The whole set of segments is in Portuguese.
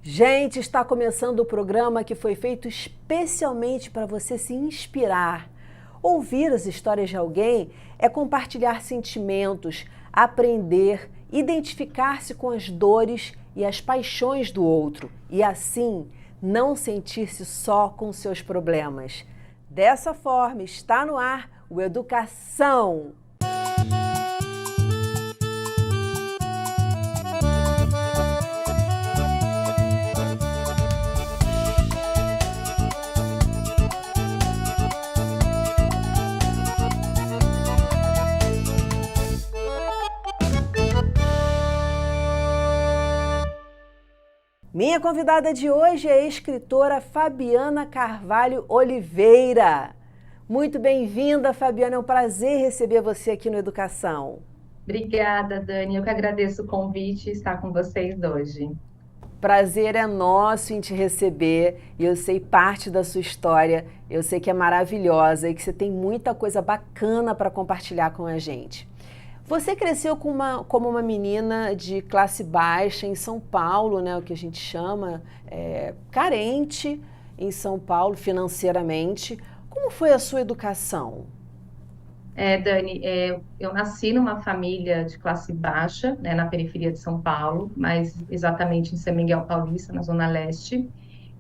Gente, está começando o programa que foi feito especialmente para você se inspirar. Ouvir as histórias de alguém é compartilhar sentimentos, aprender, identificar-se com as dores e as paixões do outro e, assim, não sentir-se só com seus problemas. Dessa forma, está no ar o Educação. Minha convidada de hoje é a escritora Fabiana Carvalho Oliveira. Muito bem-vinda, Fabiana. É um prazer receber você aqui no Educação. Obrigada, Dani. Eu que agradeço o convite e estar com vocês hoje. Prazer é nosso em te receber e eu sei parte da sua história, eu sei que é maravilhosa e que você tem muita coisa bacana para compartilhar com a gente. Você cresceu como uma menina de classe baixa em São Paulo, né, o que a gente chama carente em São Paulo financeiramente. Como foi a sua educação? Dani, eu nasci numa família de classe baixa, né, na periferia de São Paulo, mas exatamente em São Miguel Paulista, na Zona Leste.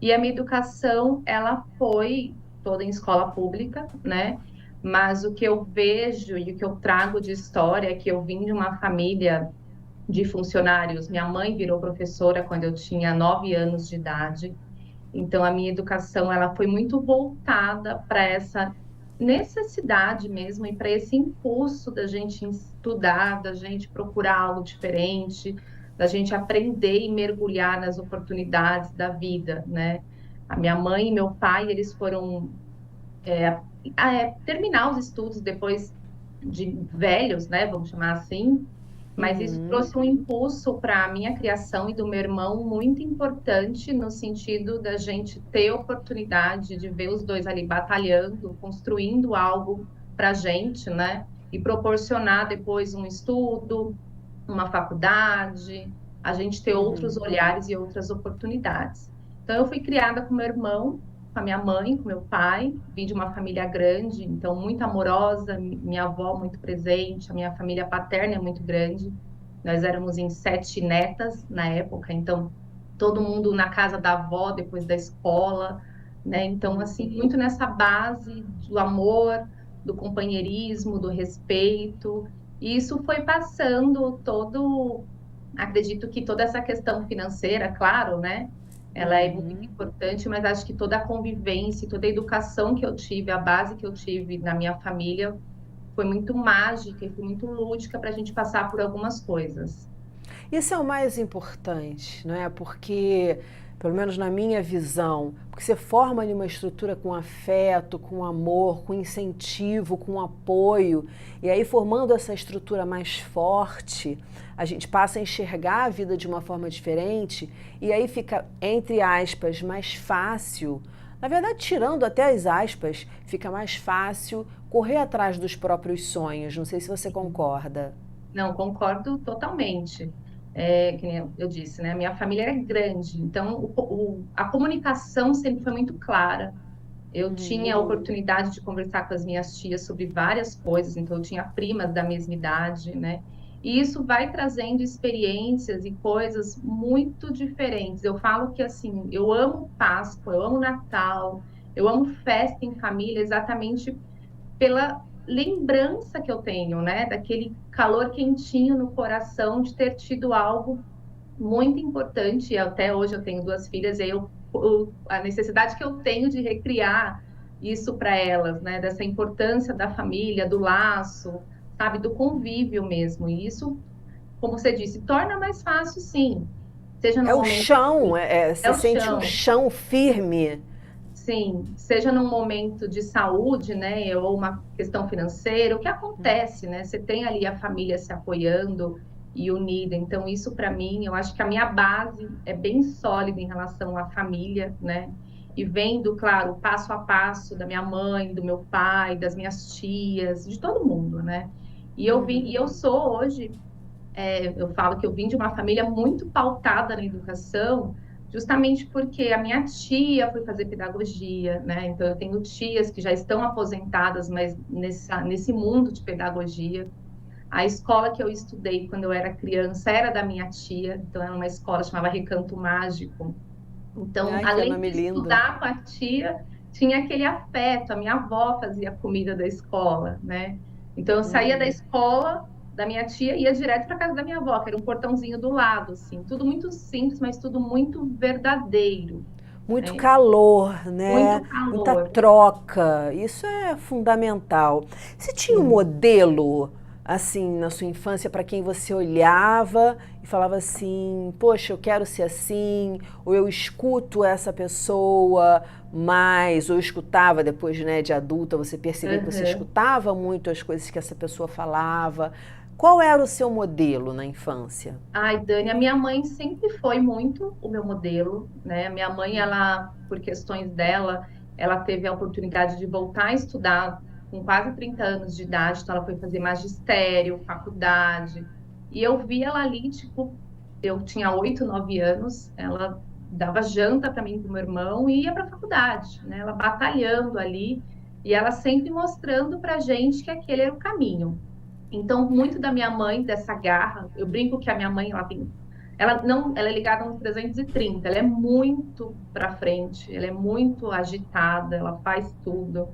E a minha educação, ela foi toda em escola pública, né? Mas o que eu vejo e o que eu trago de história é que eu vim de uma família de funcionários. Minha mãe virou professora quando eu tinha 9 anos de idade. Então, a minha educação ela foi muito voltada para essa necessidade mesmo e para esse impulso da gente estudar, da gente procurar algo diferente, da gente aprender e mergulhar nas oportunidades da vida, né? A minha mãe e meu pai, eles foram terminar os estudos depois de velhos, né? Vamos chamar assim, mas isso Uhum. trouxe um impulso para a minha criação e do meu irmão muito importante no sentido da gente ter oportunidade de ver os dois ali batalhando, construindo algo para a gente, né? E proporcionar depois um estudo, uma faculdade, a gente ter outros Uhum. olhares e outras oportunidades. Então, eu fui criada com meu irmão, com a minha mãe, com meu pai, vim de uma família grande, então muito amorosa, minha avó muito presente, a minha família paterna é muito grande. Nós éramos em 7 netas na época, então todo mundo na casa da avó depois da escola, né? Então, assim, muito nessa base do amor, do companheirismo, do respeito. E isso foi passando todo, acredito que toda essa questão financeira, claro, né? Ela é muito Uhum. importante, mas acho que toda a convivência, toda a educação que eu tive, a base que eu tive na minha família foi muito mágica e foi muito lúdica para a gente passar por algumas coisas. Isso é o mais importante, não é? Porque, pelo menos na minha visão, porque você forma ali uma estrutura com afeto, com amor, com incentivo, com apoio, e aí formando essa estrutura mais forte, a gente passa a enxergar a vida de uma forma diferente, e aí fica, entre aspas, mais fácil. Na verdade, tirando até as aspas, fica mais fácil correr atrás dos próprios sonhos. Não sei se você concorda. Não, concordo totalmente. Que nem eu disse, né? Minha família era grande, então a comunicação sempre foi muito clara. Eu tinha a oportunidade de conversar com as minhas tias sobre várias coisas, então eu tinha primas da mesma idade, né? E isso vai trazendo experiências e coisas muito diferentes. Eu falo que assim, eu amo Páscoa, eu amo Natal, eu amo festa em família, exatamente pela lembrança que eu tenho, né? Daquele calor quentinho no coração de ter tido algo muito importante. E até hoje eu tenho 2 filhas, e a necessidade que eu tenho de recriar isso para elas, né? Dessa importância da família, do laço, sabe? Do convívio mesmo. E isso, como você disse, torna mais fácil, sim. Seja no É o momento. chão, É você o sente um chão. chão firme. Sim, seja num momento de saúde, né, ou uma questão financeira, o que acontece, né? Você tem ali a família se apoiando e unida. Então, isso para mim, eu acho que a minha base é bem sólida em relação à família, né? E vendo, claro, o passo a passo da minha mãe, do meu pai, das minhas tias, de todo mundo, né? E eu sou hoje, eu falo que eu vim de uma família muito pautada na educação, justamente porque a minha tia foi fazer pedagogia, né? Então eu tenho tias que já estão aposentadas, mas nesse mundo de pedagogia. A escola que eu estudei quando eu era criança era da minha tia, então era uma escola chamada Recanto Mágico. Então, Ai, que além nome de lindo. estudar com a tia, tinha aquele afeto. A minha avó fazia a comida da escola, né? Então, eu saía da Hum. escola da minha tia e ia direto para casa da minha avó, que era um portãozinho do lado, assim. Tudo muito simples, mas tudo muito verdadeiro, Muito né? calor, né? Muito Muita calor. troca. Isso é fundamental. Você tinha um Sim. modelo, assim, na sua infância, para quem você olhava e falava assim: poxa, eu quero ser assim, ou eu escuto essa pessoa mais, ou eu escutava depois, né, de adulta, você percebia que você Aham. escutava muito as coisas que essa pessoa falava. Qual era o seu modelo na infância? Ai, Dani, a minha mãe sempre foi muito o meu modelo, né? A minha mãe, ela, por questões dela, ela teve a oportunidade de voltar a estudar com quase 30 anos de idade, então ela foi fazer magistério, faculdade, e eu vi ela ali, tipo, eu tinha 8, 9 anos, ela dava janta para mim e para o meu irmão e ia para a faculdade, né? Ela batalhando ali, e ela sempre mostrando para gente que aquele era o caminho. Então, muito da minha mãe, dessa garra, eu brinco que a minha mãe, ela tem, ela não, ela é ligada nos 330, ela é muito para frente, ela é muito agitada, ela faz tudo.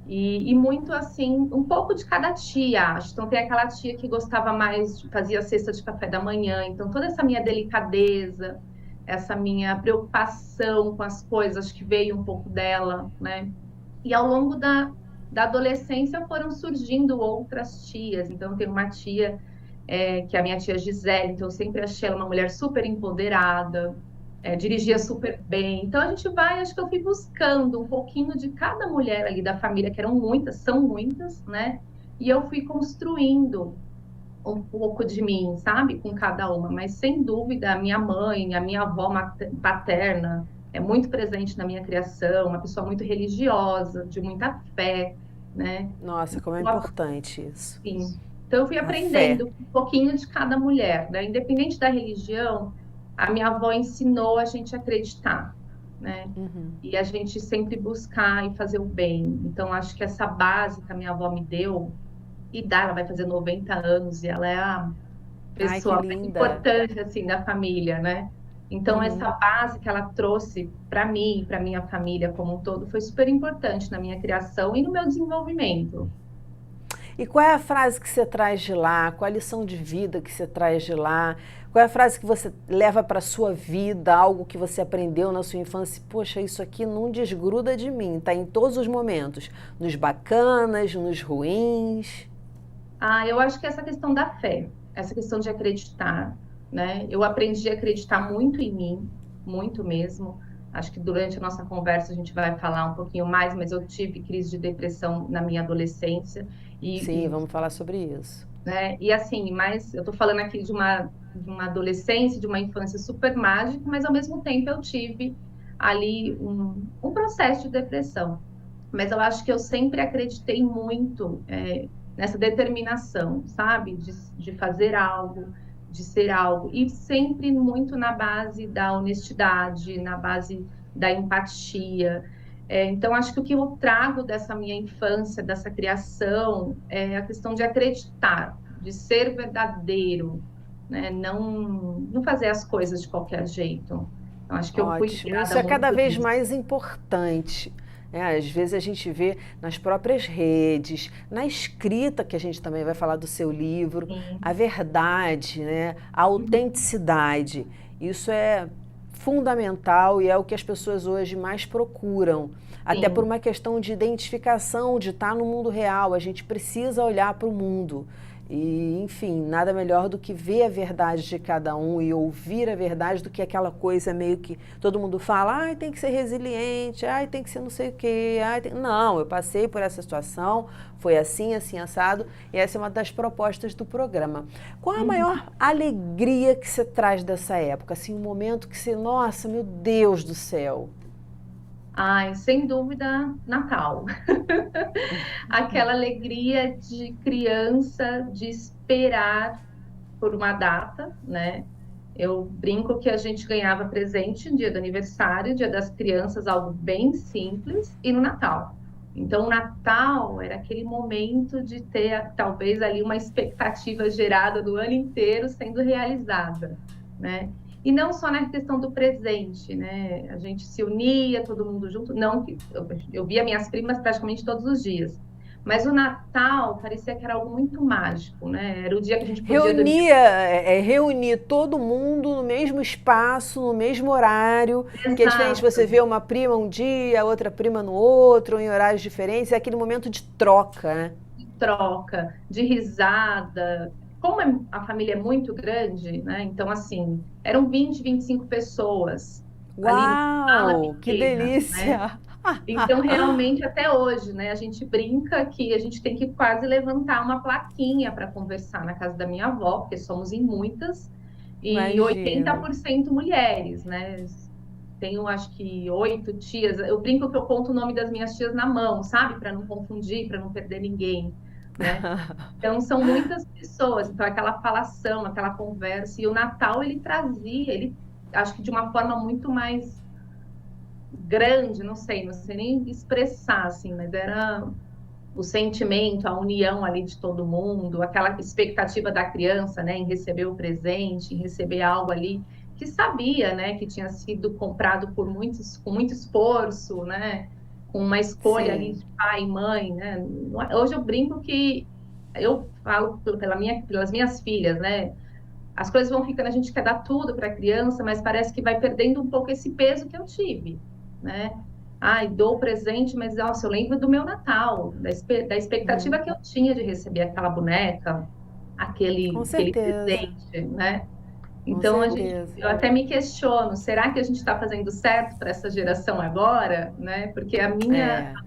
E muito assim, um pouco de cada tia, acho. Então, tem aquela tia que gostava mais, fazia cesta de café da manhã. Então, toda essa minha delicadeza, essa minha preocupação com as coisas, acho que veio um pouco dela, né? E ao longo da adolescência foram surgindo outras tias. Então, tem uma tia, que é a minha tia Gisele, então eu sempre achei ela uma mulher super empoderada, dirigia super bem. Então, a gente vai, acho que eu fui buscando um pouquinho de cada mulher ali da família, que eram muitas, são muitas, né? E eu fui construindo um pouco de mim, sabe, com cada uma, mas sem dúvida, a minha mãe, a minha avó paterna é muito presente na minha criação, uma pessoa muito religiosa, de muita fé, né? Nossa, como é Então, importante isso. assim, então eu fui A fé. aprendendo um pouquinho de cada mulher, né? Independente da religião, a minha avó ensinou a gente a acreditar, né? E a gente sempre buscar e fazer o bem. Então, acho que essa base que a minha avó me deu, e dá, ela vai fazer 90 anos e ela é a Ai, que pessoa mais linda. importante assim da família, né? Então essa base que ela trouxe para mim, para minha família como um todo, foi super importante na minha criação e no meu desenvolvimento. E qual é a frase que você traz de lá? Qual a lição de vida que você traz de lá? Qual é a frase que você leva para a sua vida, algo que você aprendeu na sua infância? Poxa, isso aqui não desgruda de mim, tá em todos os momentos, nos bacanas, nos ruins. Ah, eu acho que essa questão da fé, essa questão de acreditar, né? Eu aprendi a acreditar muito em mim, muito mesmo. Acho que durante a nossa conversa a gente vai falar um pouquinho mais, mas eu tive crise de depressão na minha adolescência Sim, e vamos falar sobre isso. né? E assim, mas eu tô falando aqui de uma adolescência, de uma infância super mágica, mas ao mesmo tempo eu tive ali um processo de depressão. Mas eu acho que eu sempre acreditei muito nessa determinação, sabe? De fazer algo, de ser algo, e sempre muito na base da honestidade, na base da empatia. Então, acho que o que eu trago dessa minha infância, dessa criação, é a questão de acreditar, de ser verdadeiro, né? Não fazer as coisas de qualquer jeito. Então, acho que eu fui Ótimo, isso criada é cada muito vez nisso. mais importante. Às vezes a gente vê nas próprias redes, na escrita, que a gente também vai falar do seu livro, a Sim. verdade, né? A autenticidade. Isso é fundamental e é o que as pessoas hoje mais procuram. Até por Sim. uma questão de identificação, de estar no mundo real. A gente precisa olhar para o mundo. E, enfim, nada melhor do que ver a verdade de cada um e ouvir a verdade do que aquela coisa meio que todo mundo fala, ai, tem que ser resiliente, ai, tem que ser não sei o quê, ai, tem... Não, eu passei por essa situação, foi assim, assim, assado, e essa é uma das propostas do programa. Qual a Uhum. maior alegria que você traz dessa época? Assim, um momento que você, nossa, meu Deus do céu. Ai, sem dúvida, Natal. Aquela alegria de criança, de esperar por uma data, né? Eu brinco que a gente ganhava presente no dia do aniversário, dia das crianças, algo bem simples, e no Natal. Então, o Natal era aquele momento de ter, talvez, ali uma expectativa gerada do ano inteiro sendo realizada, né? E não só na questão do presente, né? A gente se unia, todo mundo junto. Não que eu via minhas primas praticamente todos os dias. Mas o Natal parecia que era algo muito mágico, né? Era o dia que a gente podia dormir. Reunir todo mundo no mesmo espaço, no mesmo horário, que é diferente você Exato. ver uma prima um dia, outra prima no outro, em horários diferentes, é aquele momento de troca, né? De troca, de risada. Como a família é muito grande, né? Então, assim, eram 25 pessoas ali numa sala Uau, que pequena, né? delícia! Então, realmente, até hoje, né? A gente brinca que a gente tem que quase levantar uma plaquinha para conversar na casa da minha avó, porque somos em muitas, e Imagino. 80% mulheres, né? Tenho, acho que, 8 tias. Eu brinco que eu conto o nome das minhas tias na mão, sabe? Para não confundir, para não perder ninguém, né? Então, são muitas pessoas. Então, aquela falação, aquela conversa. E o Natal, ele trazia, ele, acho que de uma forma muito mais grande, não sei nem expressar, assim, mas era o sentimento, a união ali de todo mundo, aquela expectativa da criança, né, em receber o presente, em receber algo ali que sabia, né, que tinha sido comprado com muito esforço, né, com uma escolha ali Sim, de pai e mãe, né. Hoje eu brinco que eu falo pelas minhas filhas, né, as coisas vão ficando, a gente quer dar tudo para a criança, mas parece que vai perdendo um pouco esse peso que eu tive, né? Ai, dou o presente, mas nossa, eu lembro do meu Natal, da expectativa que eu tinha de receber aquela boneca, com aquele certeza, presente, né? com Então certeza. eu até me questiono, será que a gente está fazendo certo para essa geração agora, né? Porque É,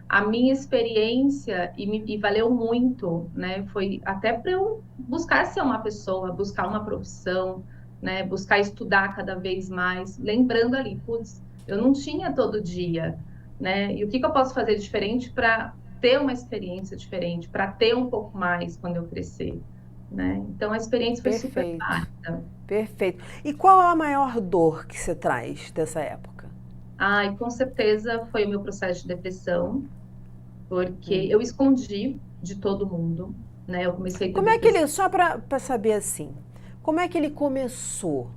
a minha experiência e valeu muito, né? Foi até para eu buscar ser uma pessoa, buscar uma profissão, né? Buscar estudar cada vez mais, lembrando ali, putz, eu não tinha todo dia, né? E o que eu posso fazer diferente para ter uma experiência diferente, para ter um pouco mais quando eu crescer, né? Então a experiência foi super perfeito, válida. perfeito. E qual é a maior dor que você traz dessa época? Ah, e com certeza foi o meu processo de depressão, porque eu escondi de todo mundo, né? Eu comecei a ter Como é que depressão. ele, só para saber assim, como é que ele começou?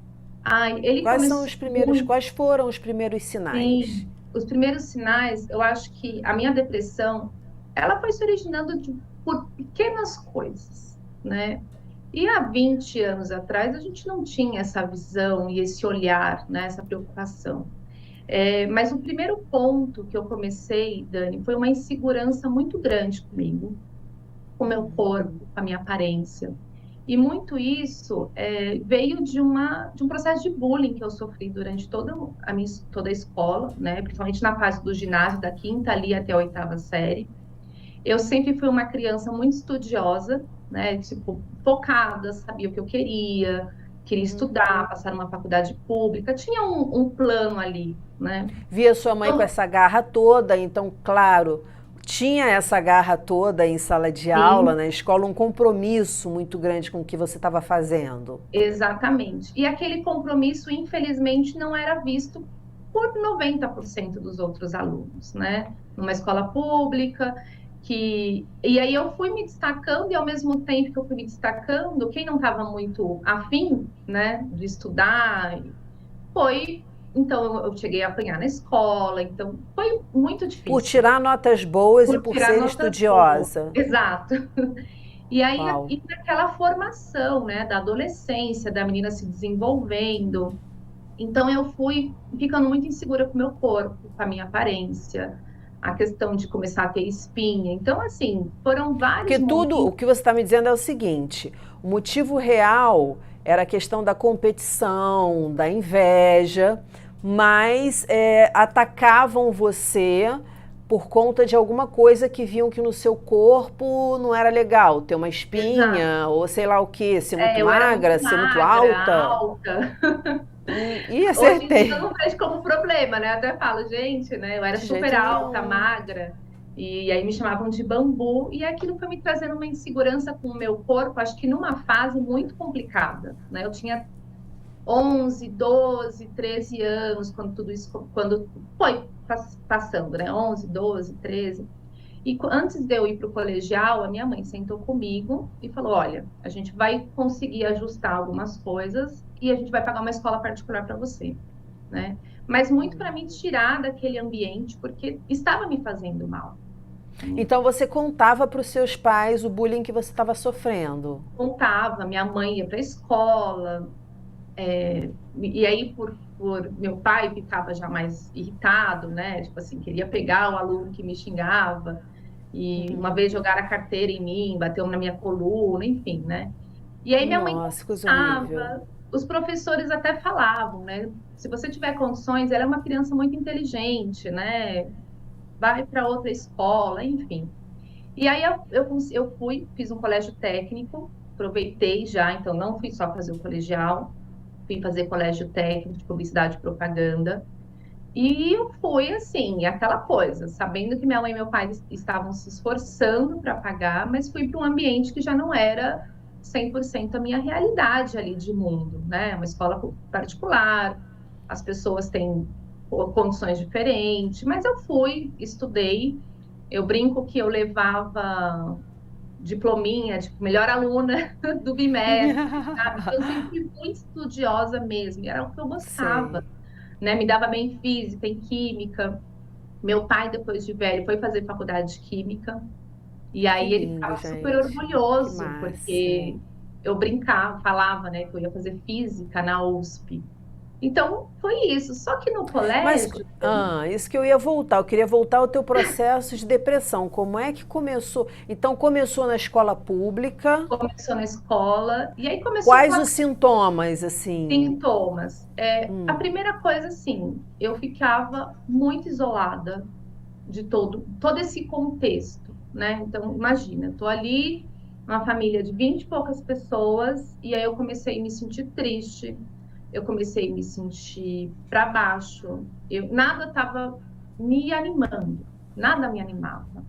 Ai, ele Quais são começou os primeiros, muito, quais foram os primeiros sinais? sim. Os primeiros sinais, eu acho que a minha depressão, ela foi se originando por pequenas coisas, né? E há 20 anos atrás, a gente não tinha essa visão e esse olhar, né? Essa preocupação. Mas o primeiro ponto que eu comecei, Dani, foi uma insegurança muito grande comigo, com o meu corpo, com a minha aparência. E muito isso veio de um processo de bullying que eu sofri durante toda a escola, né? Principalmente na fase do ginásio, da quinta ali até a oitava série. Eu sempre fui uma criança muito estudiosa, né? Tipo, focada, sabia o que eu queria estudar, passar numa faculdade pública, tinha um plano ali, né? Via sua mãe com Então, essa garra toda, então, claro, tinha essa garra toda em sala de aula, sim, na escola, um compromisso muito grande com o que você estava fazendo. exatamente. E aquele compromisso, infelizmente, não era visto por 90% dos outros alunos, né? Numa escola pública, e aí eu fui me destacando, e ao mesmo tempo que eu fui me destacando, quem não estava muito afim, né, de estudar, foi. Então, eu cheguei a apanhar na escola, então foi muito Por difícil, tirar notas boas e por por tirar ser notas boas. estudiosa. Exato. E aí, Uau. e naquela formação, né, da adolescência, da menina se desenvolvendo. Então, eu fui ficando muito insegura com o meu corpo, com a minha aparência, a questão de começar a ter espinha. Então, assim, foram vários Porque tudo o momentos. que você está me dizendo é o seguinte: o motivo real era a questão da competição, da inveja, mas atacavam você por conta de alguma coisa que viam que no seu corpo não era legal, ter uma Exato. espinha, ou sei lá o que, ser muito Eu era muito magra, ser muito magra, alta. alta. E Hoje em dia eu acertei. não vejo como problema, né? Eu até falo, gente, né? Eu era De super jeito alta, nenhum. magra, e aí me chamavam de bambu, e aquilo foi me trazendo uma insegurança com o meu corpo, acho que numa fase muito complicada, né? Eu tinha 11, 12, 13 anos, quando tudo isso, quando foi passando, né? 11, 12, 13. E antes de eu ir para o colegial, a minha mãe sentou comigo e falou: Olha, a gente vai conseguir ajustar algumas coisas e a gente vai pagar uma escola particular para você, né? Mas muito para me tirar daquele ambiente, porque estava me fazendo mal. Então você contava para os seus pais o bullying que você estava sofrendo? Contava, minha mãe ia para a escola, e aí por meu pai ficava já mais irritado, né? Tipo assim, queria pegar o aluno que me xingava. E uma vez jogaram a carteira em mim, bateu na minha coluna, enfim, né? E aí minha mãe Nossa, que coisa horrível. contava, os professores até falavam, né? Se você tiver condições, ela é uma criança muito inteligente, né? Vai para outra escola, enfim. E aí eu fui, fiz um colégio técnico, aproveitei já, então não fui só fazer o colegial, fui fazer colégio técnico de publicidade e propaganda. E eu fui assim, aquela coisa, sabendo que minha mãe e meu pai estavam se esforçando para pagar, mas fui para um ambiente que já não era 100% a minha realidade ali de mundo, né? Uma escola particular, as pessoas têm condições diferentes, mas eu fui, estudei. Eu brinco que eu levava diplominha, tipo, melhor aluna do bimestre, sabe? Eu sempre fui muito estudiosa mesmo, e era o que eu Sei. gostava, né? Me dava bem em física, em química. Meu pai, depois de velho, foi fazer faculdade de química. E Que aí ele lindo, ficava super gente. Que orgulhoso, porque máximo. eu brincava, falava, né, que eu ia fazer física na USP. Então, foi isso. Só que no Mas, colégio, isso que eu ia voltar. Eu queria voltar ao teu processo de depressão. Como é que começou? Então, começou na escola pública. começou na escola, e aí começou Quais aquela os sintomas, assim? sintomas. A primeira coisa, assim, eu ficava muito isolada de todo esse contexto, né? Então, imagina, eu tô ali, uma família de 20 e poucas pessoas, e aí eu comecei a me sentir triste, eu comecei a me sentir para baixo, nada estava me animando, nada me animava.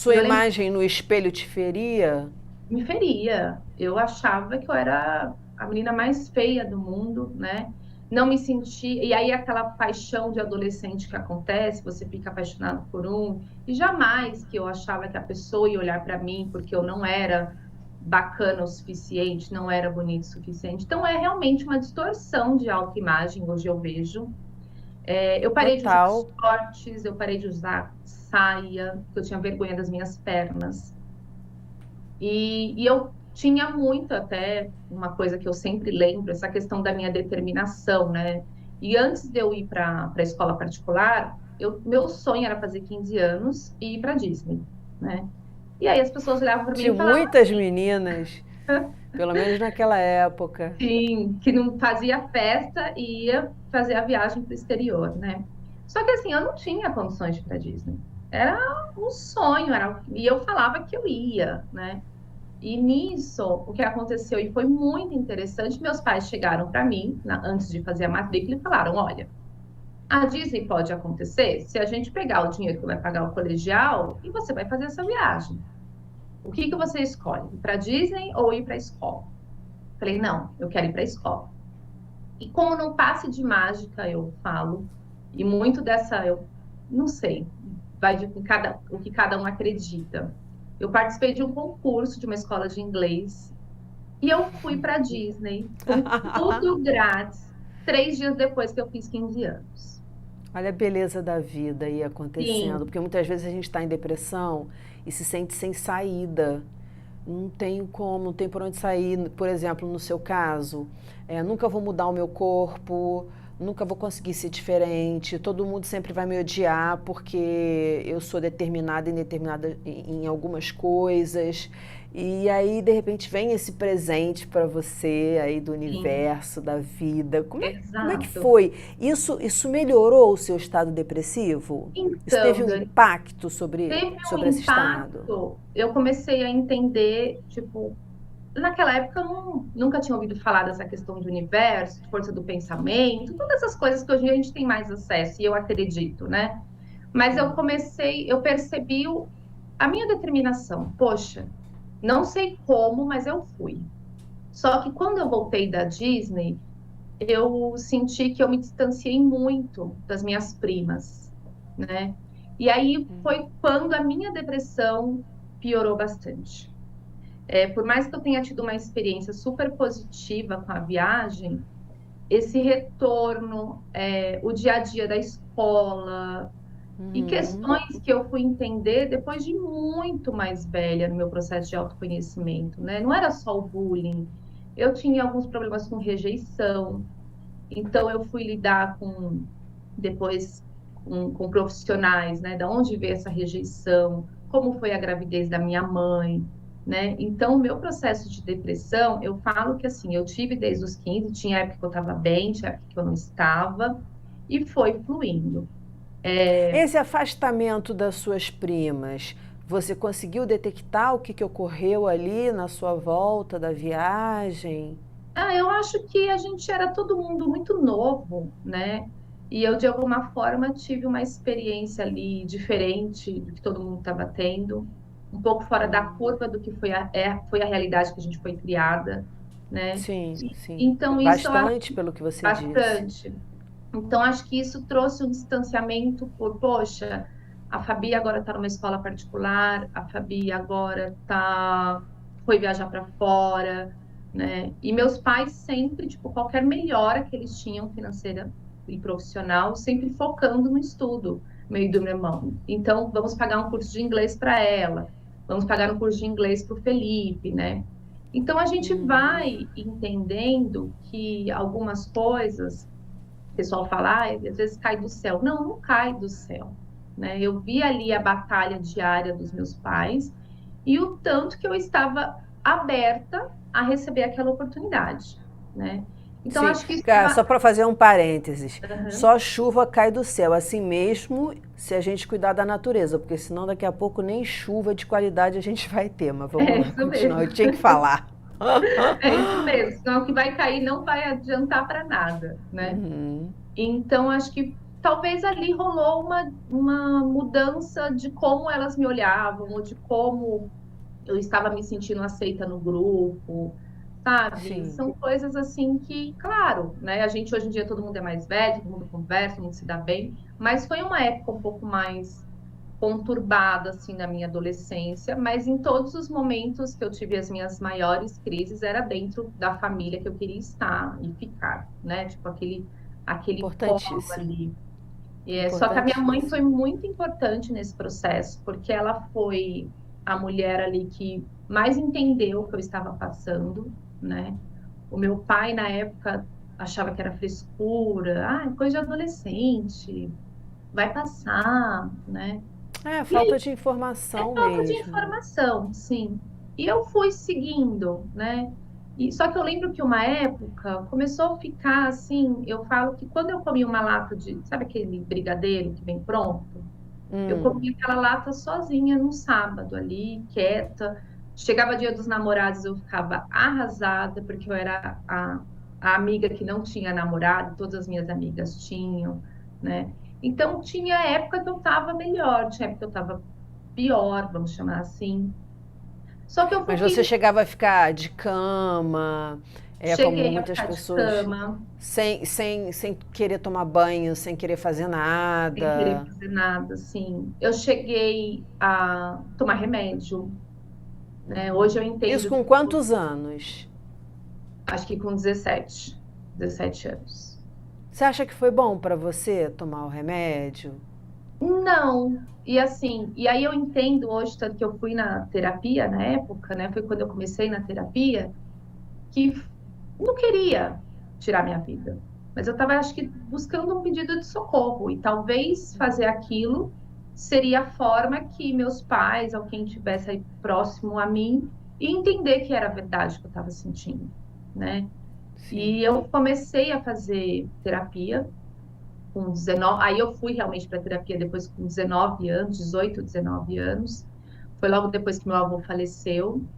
E Sua eu lembro imagem no espelho te feria? que me feria, eu achava que eu era a menina mais feia do mundo, né? Não me senti. E aí, aquela paixão de adolescente que acontece, você fica apaixonado por um, e jamais que eu achava que a pessoa ia olhar para mim porque eu não era bacana o suficiente, não era bonito o suficiente. Então, é realmente uma distorção de autoimagem, hoje eu vejo. Eu parei de usar Total. shorts, eu parei de usar saia, porque eu tinha vergonha das minhas pernas. E eu tinha muito até uma coisa que eu sempre lembro, essa questão da minha determinação, né? E antes de eu ir para a escola particular, meu sonho era fazer 15 anos e ir para Disney, né? E aí as pessoas olhavam para mim De e falavam muitas meninas, pelo menos naquela época. assim, que não fazia festa e ia fazer a viagem para o exterior, né? Só que assim, eu não tinha condições de ir para Disney. Era um sonho, e eu falava que eu ia, né? E nisso, o que aconteceu e foi muito interessante, meus pais chegaram para mim, antes de fazer a matrícula, e falaram: Olha, a Disney pode acontecer se a gente pegar o dinheiro que vai pagar o colegial e você vai fazer essa viagem. O que que você escolhe? Ir para Disney ou ir para a escola? Falei: Não, eu quero ir para a escola. E como não passe de mágica, eu falo, e muito dessa, eu não sei, vai de o que cada um acredita. Eu participei de um concurso de uma escola de inglês. E eu fui para Disney com tudo grátis, 3 dias depois que eu fiz 15 anos. Olha a beleza da vida aí acontecendo, Sim, porque muitas vezes a gente está em depressão e se sente sem saída. Não tenho como, não tem por onde sair. Por exemplo, no seu caso, nunca vou mudar o meu corpo, nunca vou conseguir ser diferente, todo mundo sempre vai me odiar porque eu sou determinada e indeterminada em algumas coisas. E aí, de repente, vem esse presente para você aí do sim, universo, da vida. Como é que exato. foi? Isso melhorou o seu estado depressivo? Isso teve Então, um Dani, impacto teve um sobre esse estado? impacto. Eu comecei a entender, tipo, naquela época eu nunca tinha ouvido falar dessa questão de universo, de força do pensamento, todas essas coisas que hoje em dia a gente tem mais acesso, e eu acredito, né? Mas eu percebi a minha determinação. Poxa, não sei como, mas eu fui. Só que quando eu voltei da Disney, eu senti que eu me distanciei muito das minhas primas, né? E aí foi quando a minha depressão piorou bastante. Por mais que eu tenha tido uma experiência super positiva com a viagem, esse retorno, o dia a dia da escola e Uhum. questões que eu fui entender depois de muito mais velha no meu processo de autoconhecimento, né? Não era só o bullying, eu tinha alguns problemas com rejeição, então eu fui lidar com depois com profissionais, né? Da onde veio essa rejeição, como foi a gravidez da minha mãe, né? Então, o meu processo de depressão, eu falo que assim, eu tive desde os 15, tinha época que eu estava bem, tinha época que eu não estava, e foi fluindo. Esse afastamento das suas primas, você conseguiu detectar o que ocorreu ali na sua volta da viagem? Ah, eu acho que a gente era todo mundo muito novo, né? E eu, de alguma forma, tive uma experiência ali diferente do que todo mundo estava tendo, um pouco fora da curva do que foi a realidade que a gente foi criada, né? Sim, sim. Então, isso eu acho Bastante pelo que você disse. bastante. Então, acho que isso trouxe um distanciamento poxa, a Fabi agora está numa escola particular, a Fabi agora foi viajar para fora, né? E meus pais sempre, tipo, qualquer melhora que eles tinham financeira e profissional, sempre focando no estudo, meu e do meu irmão. Então, vamos pagar um curso de inglês para ela, vamos pagar um curso de inglês para o Felipe, né? Então, a gente vai entendendo que algumas coisas o pessoal fala, ah, às vezes cai do céu. Não, não cai do céu. Né? Eu vi ali a batalha diária dos meus pais e o tanto que eu estava aberta a receber aquela oportunidade. Né? Então, Sim, acho que isso. só para fazer um parênteses, Uhum. só chuva cai do céu, assim mesmo se a gente cuidar da natureza, porque senão daqui a pouco nem chuva de qualidade a gente vai ter, mas vamos É lá, isso continuar, mesmo. eu tinha que falar. É isso mesmo. Senão o que vai cair não vai adiantar para nada. Né? Então, acho que talvez ali rolou uma mudança de como elas me olhavam, ou de como eu estava me sentindo aceita no grupo, sabe? Sim, São coisas assim que, claro, né? A gente hoje em dia todo mundo é mais velho, todo mundo conversa, todo mundo se dá bem, mas foi uma época um pouco mais conturbada assim na minha adolescência, mas em todos os momentos que eu tive as minhas maiores crises era dentro da família que eu queria estar e ficar, né? Tipo aquele polo importantíssimo, ali. Só que a minha mãe foi importantíssimo. muito importante nesse processo, porque ela foi a mulher ali que mais entendeu o que eu estava passando, né? O meu pai, na época, achava que era frescura, coisa de adolescente, vai passar, né? É, E falta aí, de é informação falta de mesmo. informação, sim. E eu fui seguindo, né? Só que eu lembro que uma época começou a ficar assim, eu falo que quando eu comi uma lata sabe aquele brigadeiro que vem pronto? Eu comia aquela lata sozinha num sábado ali, quieta. Chegava dia dos namorados, eu ficava arrasada, porque eu era a amiga que não tinha namorado, todas as minhas amigas tinham, né? Então, tinha época que eu estava melhor, tinha época que eu estava pior, vamos chamar assim. Só que eu Mas foquei, você chegava a ficar de cama, como cheguei a muitas ficar de pessoas, cama, sem querer tomar banho, sem querer fazer sem querer nada. fazer nada, assim. Eu cheguei a tomar remédio, né? Hoje eu Isso entendo com que quantos anos? acho que com 17 anos. Você acha que foi bom para você tomar o remédio? Não, e assim, e aí eu entendo hoje, tanto que eu fui na terapia na época, né? Foi quando eu comecei na terapia, que não queria tirar minha vida. Mas eu estava, acho que, buscando um pedido de socorro, e talvez fazer aquilo seria a forma que meus pais, ou quem estivesse aí próximo a mim, ia entender que era a verdade que eu estava sentindo, né? Sim. E eu comecei a fazer terapia com 19, aí eu fui realmente para terapia depois com 19 anos, 18, 19 anos. Foi logo depois que meu avô faleceu.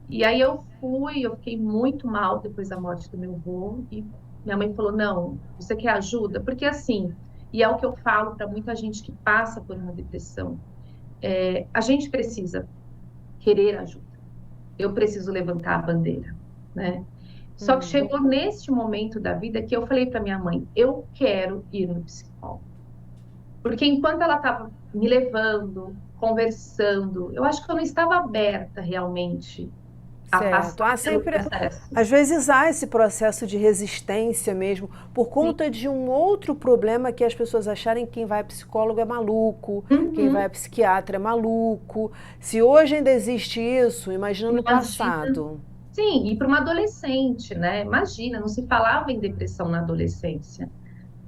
E aí eu fiquei muito mal depois da morte do meu avô e minha mãe falou: "Não, você quer ajuda?" Porque assim, e é o que eu falo para muita gente que passa por uma depressão, a gente precisa querer ajuda. Eu preciso levantar a bandeira, né? Só que chegou neste momento da vida que eu falei para minha mãe, eu quero ir no psicólogo. Porque enquanto ela estava me levando, conversando, eu acho que eu não estava aberta realmente a Certo. passar pelo Sempre, processo. às vezes há esse processo de resistência mesmo, por Sim. conta de um outro problema que as pessoas acharem que quem vai a psicólogo é maluco, quem vai a Uhum. psiquiatra é maluco. Se hoje ainda existe isso, imagina no Imagina. passado. Sim, e para uma adolescente, né? Imagina, não se falava em depressão na adolescência.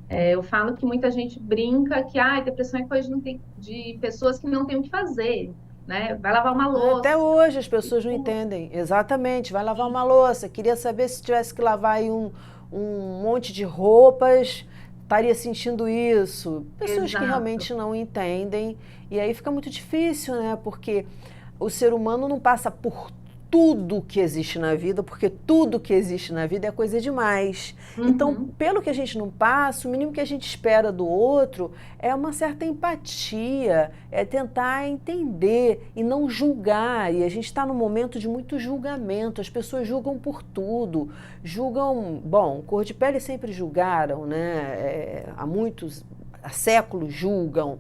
Eu falo que muita gente brinca que depressão é coisa de pessoas que não têm o que fazer, né? Vai lavar uma Até louça. hoje as pessoas não entendem. Exatamente, vai lavar uma louça. Queria saber se tivesse que lavar aí um monte de roupas, estaria sentindo isso. Pessoas que Exato. realmente não entendem. E aí fica muito difícil, né? Porque o ser humano não passa por tudo que existe na vida, porque tudo que existe na vida é coisa demais. Então, Uhum. pelo que a gente não passa, o mínimo que a gente espera do outro é uma certa empatia, é tentar entender e não julgar. E a gente está num momento de muito julgamento, as pessoas julgam por tudo, julgam, bom, cor de pele sempre julgaram, né? Há séculos julgam,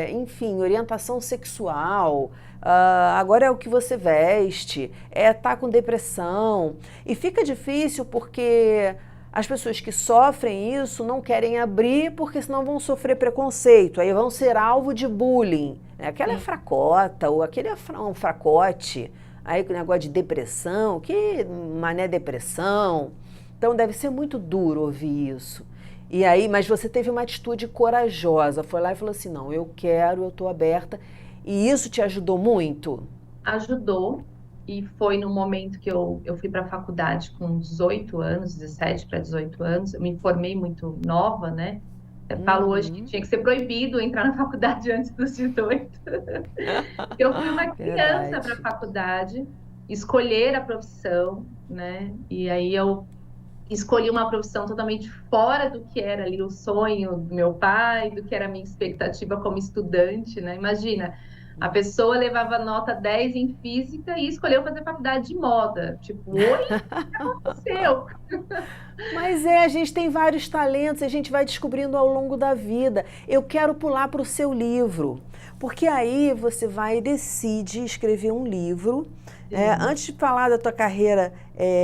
enfim, orientação sexual. Agora é o que você veste, tá com depressão. E fica difícil porque as pessoas que sofrem isso não querem abrir porque senão vão sofrer preconceito, aí vão ser alvo de bullying. Aquela é Sim. fracota, ou aquele é um fracote, aí com o negócio de depressão, que mané depressão. Então deve ser muito duro ouvir isso. E aí, mas você teve uma atitude corajosa, foi lá e falou assim, não, eu quero, eu estou aberta. E isso te ajudou muito? Ajudou, e foi no momento que eu fui para a faculdade com 18 anos, 17 para 18 anos, eu me formei muito nova, né? Eu falo hoje que Uhum. tinha que ser proibido entrar na faculdade antes dos 18. Eu fui uma criança para a Verdade. faculdade, escolher a profissão, né? E aí eu escolhi uma profissão totalmente fora do que era ali o sonho do meu pai, do que era a minha expectativa como estudante, né? Imagina, a pessoa levava nota 10 em física e escolheu fazer faculdade de moda. Tipo, oi, o que aconteceu? Mas a gente tem vários talentos, a gente vai descobrindo ao longo da vida. Eu quero pular para o seu livro, porque aí você vai e decide escrever um livro. Sim. Antes de falar da tua carreira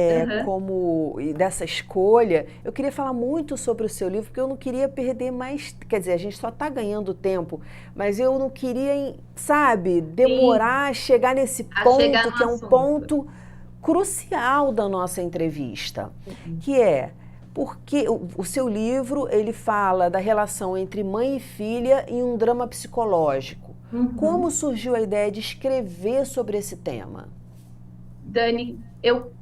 Uhum. como e dessa escolha, eu queria falar muito sobre o seu livro, porque eu não queria perder mais. Quer dizer, a gente só está ganhando tempo, mas eu não queria, sabe, Sim, demorar a chegar nesse a chegar ponto, no que é um assunto. ponto crucial da nossa entrevista, Sim. que é porque o seu livro ele fala da relação entre mãe e filha em um drama psicológico. Como Uhum. surgiu a ideia de escrever sobre esse tema? Dani, eu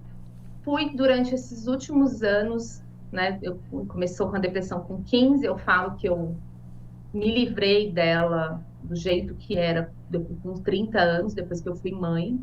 fui durante esses últimos anos, né? Eu começou com a depressão com 15, eu falo que eu me livrei dela do jeito que era com 30 anos, depois que eu fui mãe.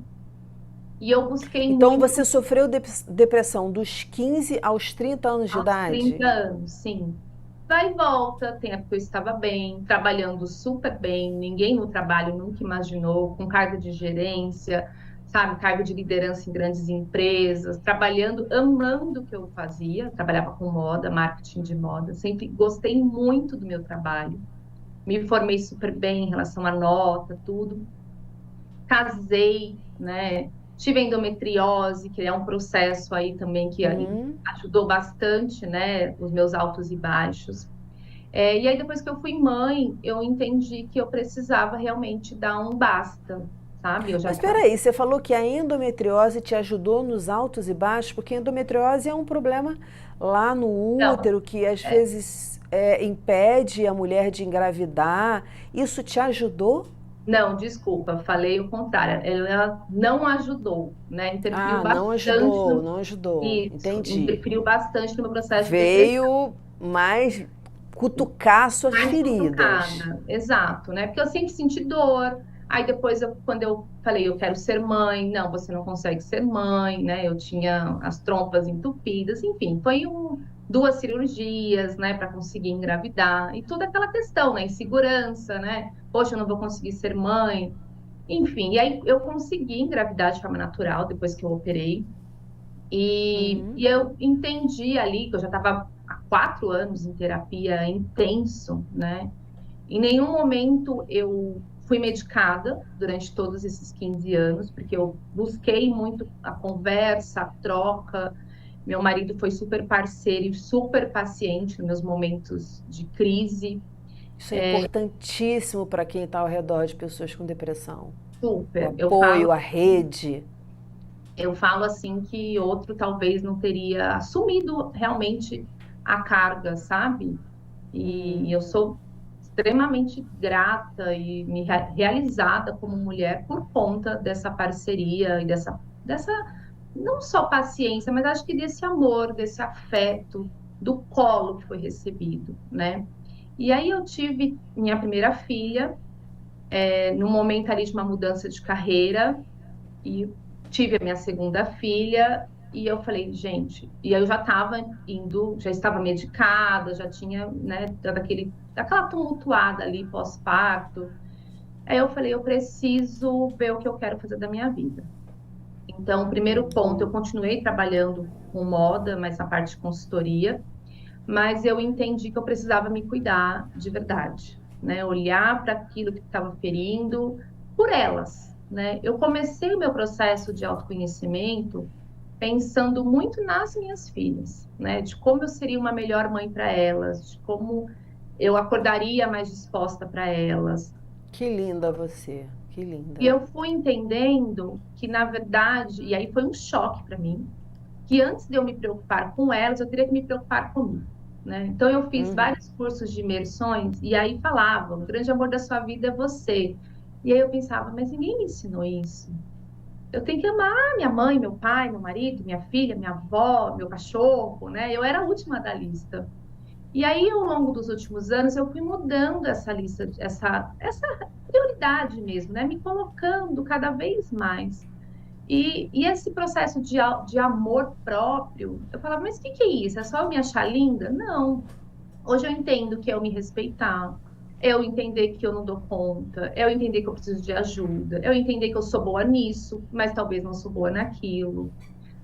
E eu busquei Então você muito sofreu depressão dos 15 aos 30 anos de aos 30 idade? anos, sim. Vai e volta, tem época que eu estava bem, trabalhando super bem, ninguém no trabalho nunca imaginou, com cargo de gerência, sabe, cargo de liderança em grandes empresas, trabalhando, amando o que eu fazia, trabalhava com moda, marketing de moda, sempre gostei muito do meu trabalho, me formei super bem em relação à nota, tudo. Casei, né? Tive endometriose, que é um processo aí também que Uhum. ajudou bastante, né? Os meus altos e baixos. E aí, depois que eu fui mãe, eu entendi que eu precisava realmente dar um basta, sabe? Eu já Mas estava. espera aí, você falou que a endometriose te ajudou nos altos e baixos, porque a endometriose é um problema lá no Não, útero que às é, vezes impede a mulher de engravidar. Isso te ajudou? não, desculpa, falei o contrário. Ela não ajudou, né? Interferiu Ah, não bastante ajudou, no. não ajudou. Isso, Entendi. interferiu bastante no meu processo de depressão. Veio mais cutucar suas Mais feridas. cutucada, exato, né? Porque eu sempre senti dor. Aí depois, quando eu falei, eu quero ser mãe, não, você não consegue ser mãe, né? Eu tinha as trompas entupidas, enfim, duas cirurgias, né, para conseguir engravidar e toda aquela questão, né? Insegurança, né? Poxa, eu não vou conseguir ser mãe, enfim. E aí eu consegui engravidar de forma natural depois que eu operei. E eu entendi ali que eu já estava há 4 anos em terapia intenso, né? Em nenhum momento eu fui medicada durante todos esses 15 anos, porque eu busquei muito a conversa, a troca. Meu marido foi super parceiro e super paciente nos meus momentos de crise, Isso é importantíssimo para quem está ao redor de pessoas com depressão. O super. apoio, a rede. Eu falo assim que outro talvez não teria assumido realmente a carga, sabe? E eu sou extremamente grata e realizada como mulher por conta dessa parceria e dessa não só paciência, mas acho que desse amor, desse afeto, do colo que foi recebido, né? E aí eu tive minha primeira filha, no momento ali de uma mudança de carreira, e tive a minha segunda filha, e eu falei, gente, e eu já estava indo, já estava medicada, já tinha, né, dado aquela tumultuada ali pós-parto. Aí eu falei, eu preciso ver o que eu quero fazer da minha vida. Então, o primeiro ponto, eu continuei trabalhando com moda, mas na parte de consultoria, mas eu entendi que eu precisava me cuidar de verdade, né? Olhar para aquilo que estava ferindo por elas, né? Eu comecei o meu processo de autoconhecimento pensando muito nas minhas filhas, né? De como eu seria uma melhor mãe para elas, de como eu acordaria mais disposta para elas. Que linda você, que E linda. eu fui entendendo que, na verdade, e aí foi um choque para mim, que antes de eu me preocupar com elas, eu teria que me preocupar comigo, né? Então eu fiz vários cursos de imersões e aí falavam, o grande amor da sua vida é você. E aí eu pensava, mas ninguém me ensinou isso. Eu tenho que amar minha mãe, meu pai, meu marido, minha filha, minha avó, meu cachorro, né? Eu era a última da lista. E aí, ao longo dos últimos anos, eu fui mudando essa lista, essa prioridade mesmo, né? Me colocando cada vez mais. E esse processo de amor próprio, eu falava, mas o que é isso? É só eu me achar linda? Não. Hoje eu entendo que é eu me respeitar, é eu entender que eu não dou conta, é eu entender que eu preciso de ajuda, é eu entender que eu sou boa nisso, mas talvez não sou boa naquilo,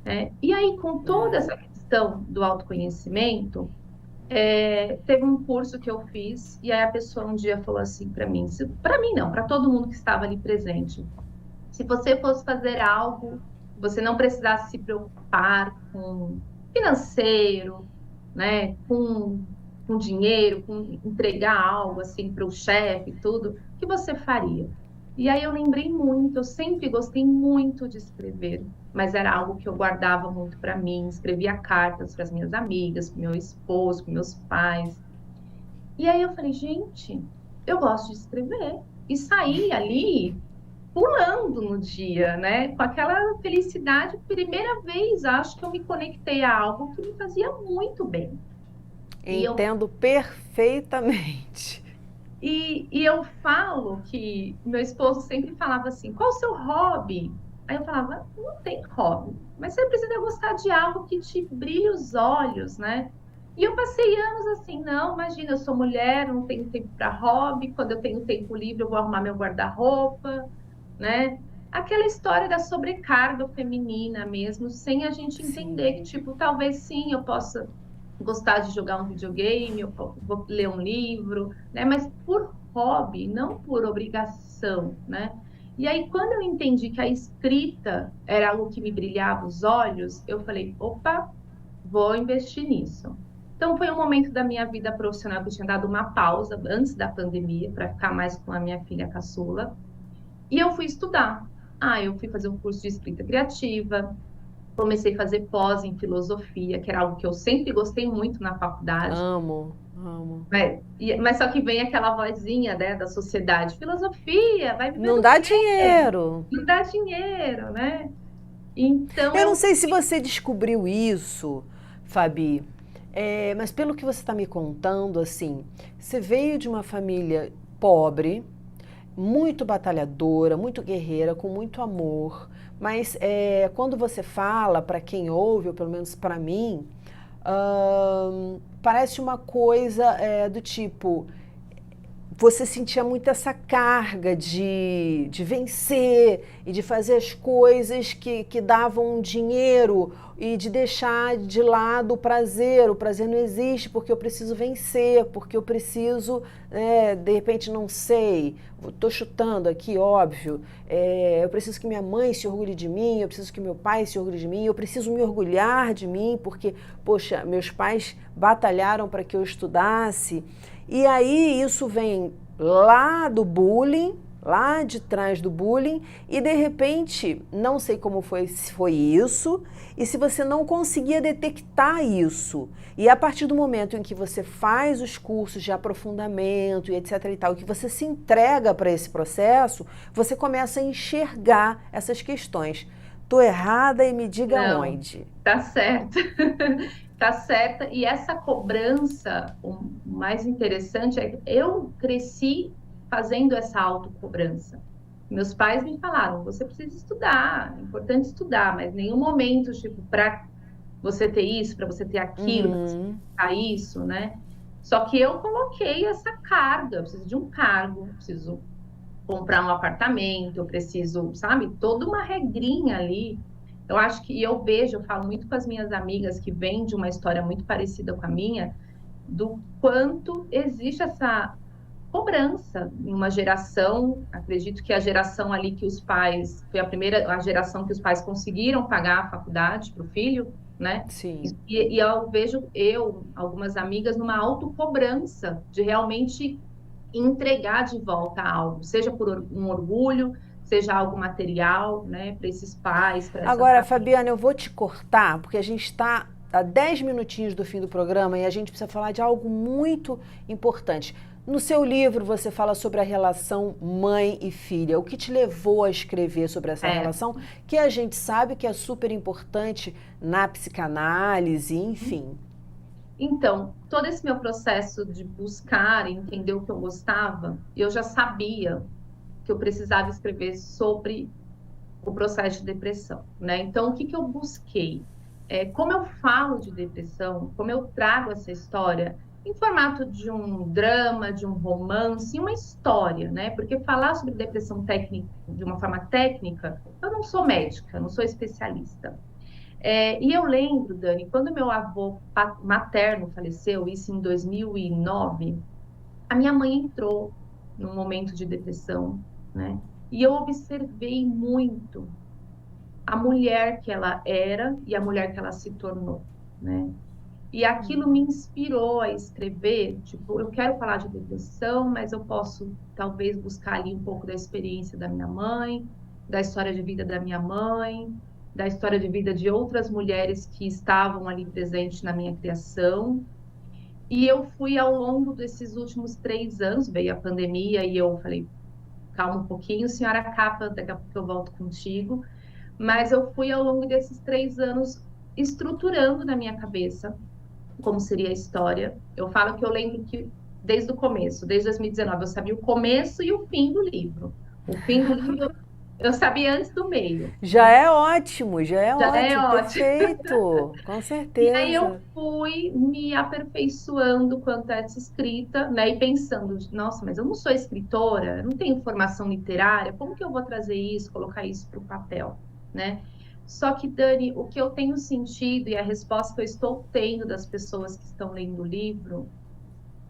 né? E aí, com toda essa questão do autoconhecimento, teve um curso que eu fiz, e aí a pessoa um dia falou assim para mim, para mim não, para todo mundo que estava ali presente, se você fosse fazer algo, você não precisasse se preocupar com financeiro, né, com dinheiro, com entregar algo assim para o chefe e tudo, o que você faria? E aí eu lembrei muito, eu sempre gostei muito de escrever, mas era algo que eu guardava muito para mim, escrevia cartas para as minhas amigas, para meu esposo, para meus pais. E aí eu falei, gente, eu gosto de escrever. E saí ali pulando no dia, né? Com aquela felicidade, primeira vez, acho que eu me conectei a algo que me fazia muito bem. E eu, Entendo perfeitamente. e eu falo que meu esposo sempre falava assim: qual o seu hobby? Aí eu falava: não tem hobby, mas você precisa gostar de algo que te brilhe os olhos, né? E eu passei anos assim, não, imagina, eu sou mulher, não tenho tempo para hobby, quando eu tenho tempo livre, eu vou arrumar meu guarda-roupa, né? Aquela história da sobrecarga feminina mesmo, sem a gente entender que, Sim. tipo, talvez sim eu possa gostar de jogar um videogame, eu vou ler um livro, né? Mas por hobby, não por obrigação, né? E aí, quando eu entendi que a escrita era algo que me brilhava os olhos, eu falei, opa, vou investir nisso. Então, foi um momento da minha vida profissional que eu tinha dado uma pausa antes da pandemia, para ficar mais com a minha filha caçula. E eu fui estudar. Eu fui fazer um curso de escrita criativa, comecei a fazer pós em filosofia, que era algo que eu sempre gostei muito na faculdade. Amo, amo. Mas só que vem aquela vozinha, né, da sociedade, filosofia, vai viver Não do dá quê? dinheiro. Não dá dinheiro, né? Então Eu não eu sei se você descobriu isso, Fabi, mas pelo que você está me contando, assim, você veio de uma família pobre, muito batalhadora, muito guerreira, com muito amor, mas quando você fala, para quem ouve, ou pelo menos para mim, parece uma coisa do tipo, você sentia muito essa carga de vencer e de fazer as coisas que davam dinheiro e de deixar de lado o prazer. O prazer não existe porque eu preciso vencer, porque eu preciso, de repente, não sei, estou chutando aqui, óbvio, eu preciso que minha mãe se orgulhe de mim, eu preciso que meu pai se orgulhe de mim, eu preciso me orgulhar de mim porque, poxa, meus pais batalharam para que eu estudasse. E aí isso vem lá do bullying, lá de trás do bullying, e de repente, não sei como foi, se foi isso, e se você não conseguia detectar isso, e a partir do momento em que você faz os cursos de aprofundamento e etc e tal, que você se entrega para esse processo, você começa a enxergar essas questões. Tô errada e me diga Não, onde. tá certo. Tá certa. E essa cobrança, o mais interessante é que eu cresci fazendo essa autocobrança. Meus pais me falaram, você precisa estudar, é importante estudar, mas em nenhum momento, tipo, para você ter isso, para você ter aquilo, para você Uhum. ter isso, né? Só que eu coloquei essa carga, eu preciso de um cargo, eu preciso comprar um apartamento, eu preciso, sabe, toda uma regrinha ali. Eu acho que eu vejo, eu falo muito com as minhas amigas que vêm de uma história muito parecida com a minha, do quanto existe essa cobrança em uma geração. Acredito que a geração ali que os pais, foi a primeira, a geração que os pais conseguiram pagar a faculdade para o filho, né? Sim. E eu vejo algumas amigas, numa autocobrança de realmente entregar de volta algo, seja por um orgulho, seja algo material, né, para esses pais, para essa Agora, família. Fabiana, eu vou te cortar, porque a gente está a 10 minutinhos do fim do programa e a gente precisa falar de algo muito importante. No seu livro, você fala sobre a relação mãe e filha. O que te levou a escrever sobre essa É. relação, que a gente sabe que é super importante na psicanálise, enfim. Então, todo esse meu processo de buscar e entender o que eu gostava, eu já sabia que eu precisava escrever sobre o processo de depressão, né? Então, o que que eu busquei? Como eu falo de depressão, como eu trago essa história em formato de um drama, de um romance, uma história, né? Porque falar sobre depressão técnica, de uma forma técnica, eu não sou médica, não sou especialista. E eu lembro, Dani, quando meu avô materno faleceu, isso em 2009, a minha mãe entrou num momento de depressão, né? E eu observei muito a mulher que ela era e a mulher que ela se tornou, né? E aquilo me inspirou a escrever, tipo, eu quero falar de depressão, mas eu posso talvez buscar ali um pouco da experiência da minha mãe, da história de vida da minha mãe, da história de vida de outras mulheres que estavam ali presentes na minha criação. E eu fui ao longo desses últimos 3 anos, veio a pandemia e eu falei, calma um pouquinho, senhora Capa, daqui a pouco eu volto contigo. Mas eu fui ao longo desses 3 anos estruturando na minha cabeça como seria a história. Eu falo que eu lembro que desde o começo, desde 2019, eu sabia o começo e o fim do livro. O fim do livro eu sabia antes do meio. Já é Já é ótimo, ótimo. perfeito, com E aí eu certeza. fui me aperfeiçoando quanto a essa escrita, né? E pensando, nossa, mas eu não sou escritora, eu não tenho formação literária, como que eu vou trazer isso, colocar isso para o papel, né? Só que, Dani, o que eu tenho sentido e a resposta que eu estou tendo das pessoas que estão lendo o livro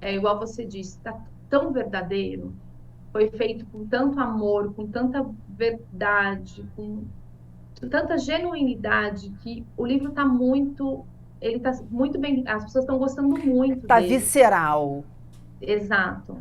é igual você disse, está tão verdadeiro, foi feito com tanto amor, com tanta verdade, com tanta genuinidade que o livro está muito, ele está muito bem, as pessoas estão gostando muito Tá dele. visceral. Exato.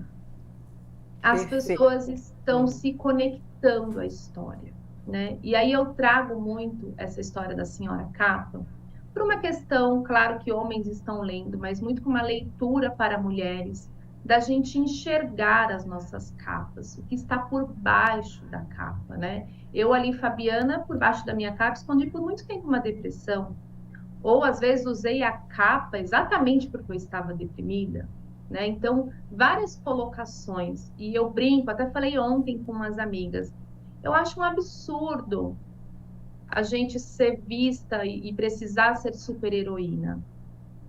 As Perfeito. pessoas estão se conectando à história, né? E aí eu trago muito essa história da Senhora Capa por uma questão, claro que homens estão lendo, mas muito com uma leitura para mulheres, da gente enxergar as nossas capas, o que está por baixo da capa, né? Eu ali, Fabiana, por baixo da minha capa, escondi por muito tempo uma depressão, ou às vezes usei a capa exatamente porque eu estava deprimida, né? Então, várias colocações, e eu brinco, até falei ontem com umas amigas, eu acho um absurdo a gente ser vista e precisar ser super-heroína,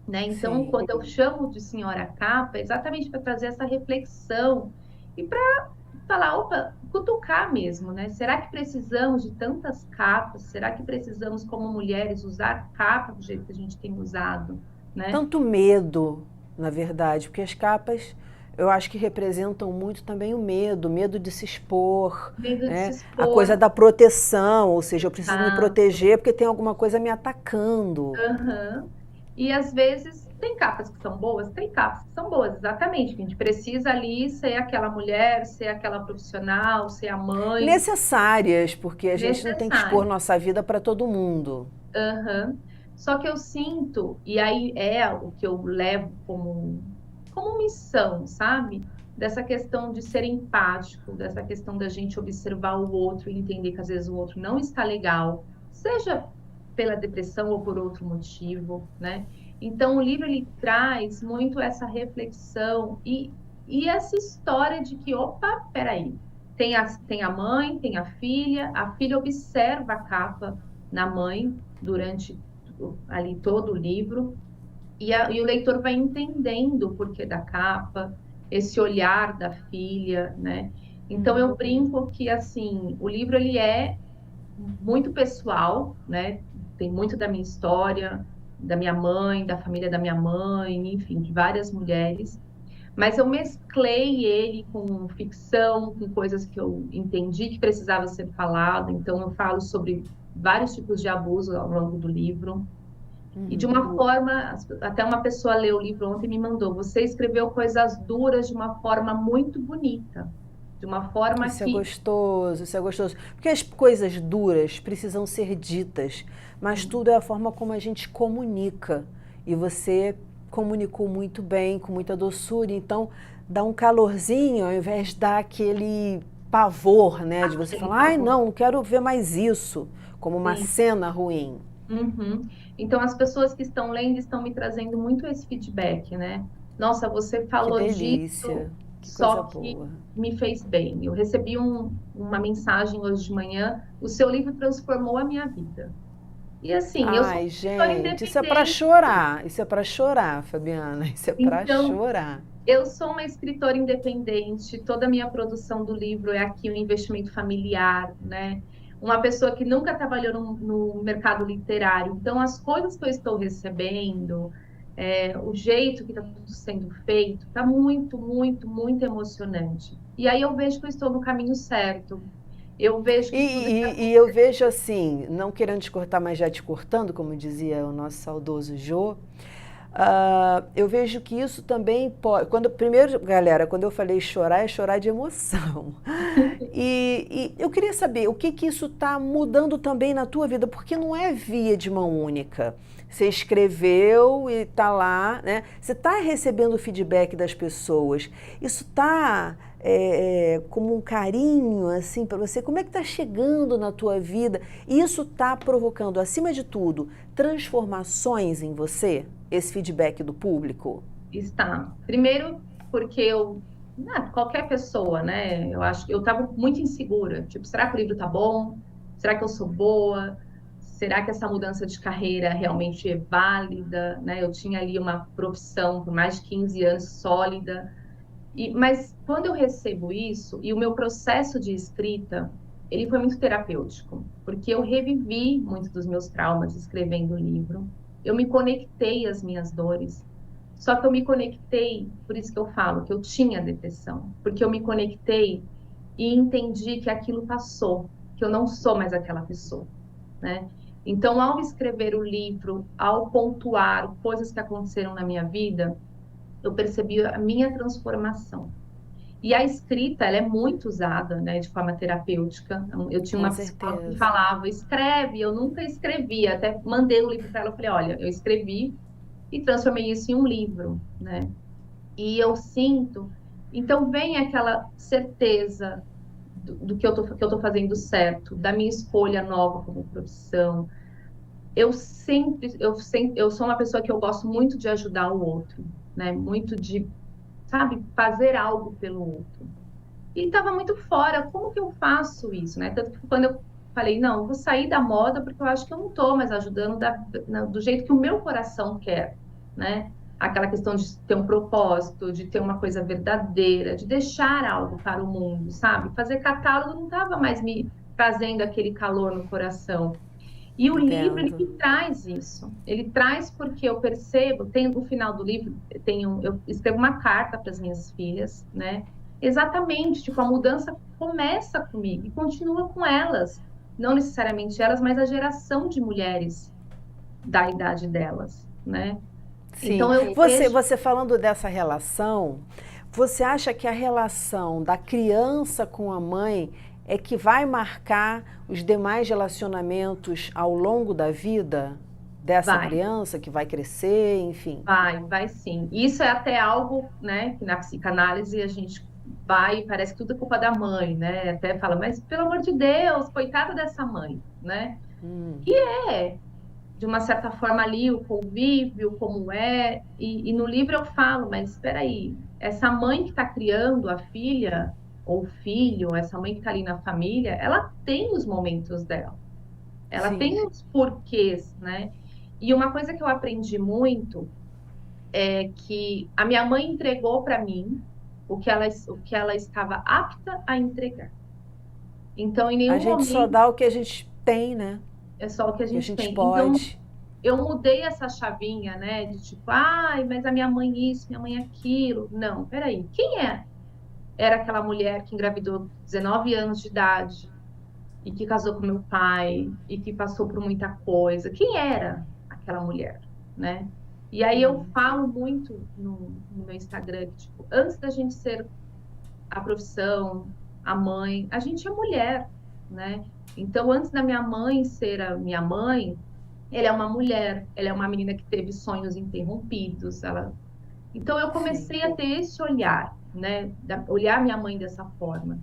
né? Então, Sim. quando eu chamo de senhora capa, é exatamente para trazer essa reflexão e para falar, opa, cutucar mesmo, né? Será que precisamos de tantas capas? Será que precisamos, como mulheres, usar capa do jeito que a gente tem usado, né? Tanto medo, na verdade, porque as capas eu acho que representam muito também o medo de se expor, Medo de se né? A coisa expor, da proteção, ou seja, eu preciso me exato. proteger porque tem alguma coisa me atacando. Aham. E às vezes tem capas que são boas, tem capas que são boas, exatamente. A gente precisa ali ser aquela mulher, ser aquela profissional, ser a mãe Necessárias, porque a gente não tem que expor necessária. nossa vida para todo mundo. Aham. Só que eu sinto, e aí é o que eu levo como missão, sabe? Dessa questão de ser empático, dessa questão da gente observar o outro e entender que às vezes o outro não está legal, seja pela depressão ou por outro motivo, né? Então o livro ele traz muito essa reflexão e essa história de que, opa, peraí, tem a mãe, tem a filha observa a capa na mãe durante ali todo o livro, e o leitor vai entendendo o porquê da capa, esse olhar da filha, né? Então eu brinco que assim, o livro ele é muito pessoal, né? Tem muito da minha história, da minha mãe, da família da minha mãe, enfim, de várias mulheres. Mas eu mesclei ele com ficção, com coisas que eu entendi que precisava ser falado. Então eu falo sobre vários tipos de abuso ao longo do livro. E de uma forma, até uma pessoa leu o livro ontem e me mandou, você escreveu coisas duras de uma forma muito bonita, de uma forma Isso é que gostoso, isso é gostoso. Porque as coisas duras precisam ser ditas, mas tudo é a forma como a gente comunica. E você comunicou muito bem, com muita doçura, então dá um calorzinho ao invés de dar aquele pavor, né? De você aquele falar, ai favor. não, não quero ver mais isso, como uma Sim. cena ruim. Uhum. Então, as pessoas que estão lendo estão me trazendo muito esse feedback, né? Nossa, você Que falou delícia, disso, que coisa só que boa. me fez bem. Eu recebi uma mensagem hoje de manhã, o seu livro transformou a minha vida. E assim, eu sou uma Ai, escritora gente, isso é para independente, chorar, isso é para chorar, Fabiana, isso é para então chorar. eu sou uma escritora independente, toda a minha produção do livro é aqui um investimento familiar, né? Uma pessoa que nunca trabalhou no mercado literário. Então, as coisas que eu estou recebendo, o jeito que está tudo sendo feito, está muito, muito, muito emocionante. E aí eu vejo que eu estou no caminho certo. Eu vejo E, que tudo que e eu vejo assim, não querendo te cortar, mas já te cortando, como dizia o nosso saudoso Jô, eu vejo que isso também pode. Primeiro, galera, quando eu falei chorar, é chorar de emoção. E eu queria saber o que, que isso está mudando também na tua vida, porque não é via de mão única. Você escreveu e está lá, né? Você está recebendo o feedback das pessoas. Isso está como um carinho assim para você. Como é que está chegando na tua vida? E isso está provocando, acima de tudo, transformações em você? Esse feedback do público? está. Primeiro, porque qualquer pessoa, né? Eu acho que eu estava muito insegura. Tipo, será que o livro tá bom? Será que eu sou boa? Será que essa mudança de carreira realmente é válida, né? Eu tinha ali uma profissão por mais de 15 anos sólida. Mas quando eu recebo isso, e o meu processo de escrita, ele foi muito terapêutico, porque eu revivi muitos dos meus traumas escrevendo o livro. Eu me conectei às minhas dores. Só que eu me conectei, por isso que eu falo que eu tinha depressão, porque eu me conectei e entendi que aquilo passou, que eu não sou mais aquela pessoa, né? Então, ao escrever o livro, ao pontuar coisas que aconteceram na minha vida, eu percebi a minha transformação. E a escrita, ela é muito usada, né, de forma terapêutica. Eu tinha Com uma psicóloga que certeza. falava, escreve, eu nunca escrevi, até mandei o livro para ela, eu falei, olha, eu escrevi e transformei isso em um livro, né? E eu sinto, então vem aquela certeza do que eu tô fazendo certo, da minha escolha nova como profissão. Eu sou uma pessoa que eu gosto muito de ajudar o outro, né? Muito de, sabe, fazer algo pelo outro. E estava muito fora, como que eu faço isso, né? Tanto que quando eu falei, não, eu vou sair da moda porque eu acho que eu não estou mais ajudando do jeito que o meu coração quer, né? aquela questão de ter um propósito, de ter uma coisa verdadeira, de deixar algo para o mundo, sabe? Fazer catálogo não estava mais me trazendo aquele calor no coração. E o livro, ele Entendo. me traz isso. Ele traz porque eu percebo, tem no final do livro, eu escrevo uma carta para as minhas filhas, né? Exatamente, tipo, a mudança começa comigo e continua com elas. Não necessariamente elas, mas a geração de mulheres da idade delas, né? Sim. Então eu Você, vejo, você falando dessa relação, você acha que a relação da criança com a mãe é que vai marcar os demais relacionamentos ao longo da vida dessa vai, criança que vai crescer, enfim? vai sim. Isso é até algo, né, que na psicanálise a gente vai, parece que tudo é culpa da mãe, né? Até fala, mas pelo amor de Deus, coitada dessa mãe, né? Hum, Que é, de uma certa forma ali, o convívio, como é, e no livro eu falo, mas espera aí, essa mãe que está criando a filha ou o filho, essa mãe que está ali na família, ela tem os momentos dela, ela sim. tem os porquês, né? E uma coisa que eu aprendi muito é que a minha mãe entregou para mim o que ela estava apta a entregar. Então, em A nenhum gente só momento dá o que a gente tem, né? é só o que a O que a gente gente tem. Então, pode. eu mudei essa chavinha, né? De tipo, ai, mas a minha mãe isso, minha mãe aquilo. Não, peraí. Quem é? Era aquela mulher que engravidou 19 anos de idade e que casou com meu pai e que passou por muita coisa. Quem era aquela mulher, né? E aí eu falo muito no meu Instagram que, tipo, antes da gente ser a profissão, a mãe, a gente é mulher, né? Então, antes da minha mãe ser a minha mãe, ela é uma mulher, ela é uma menina que teve sonhos interrompidos, ela... Então eu Sim. comecei a ter esse olhar, né, olhar minha mãe dessa forma.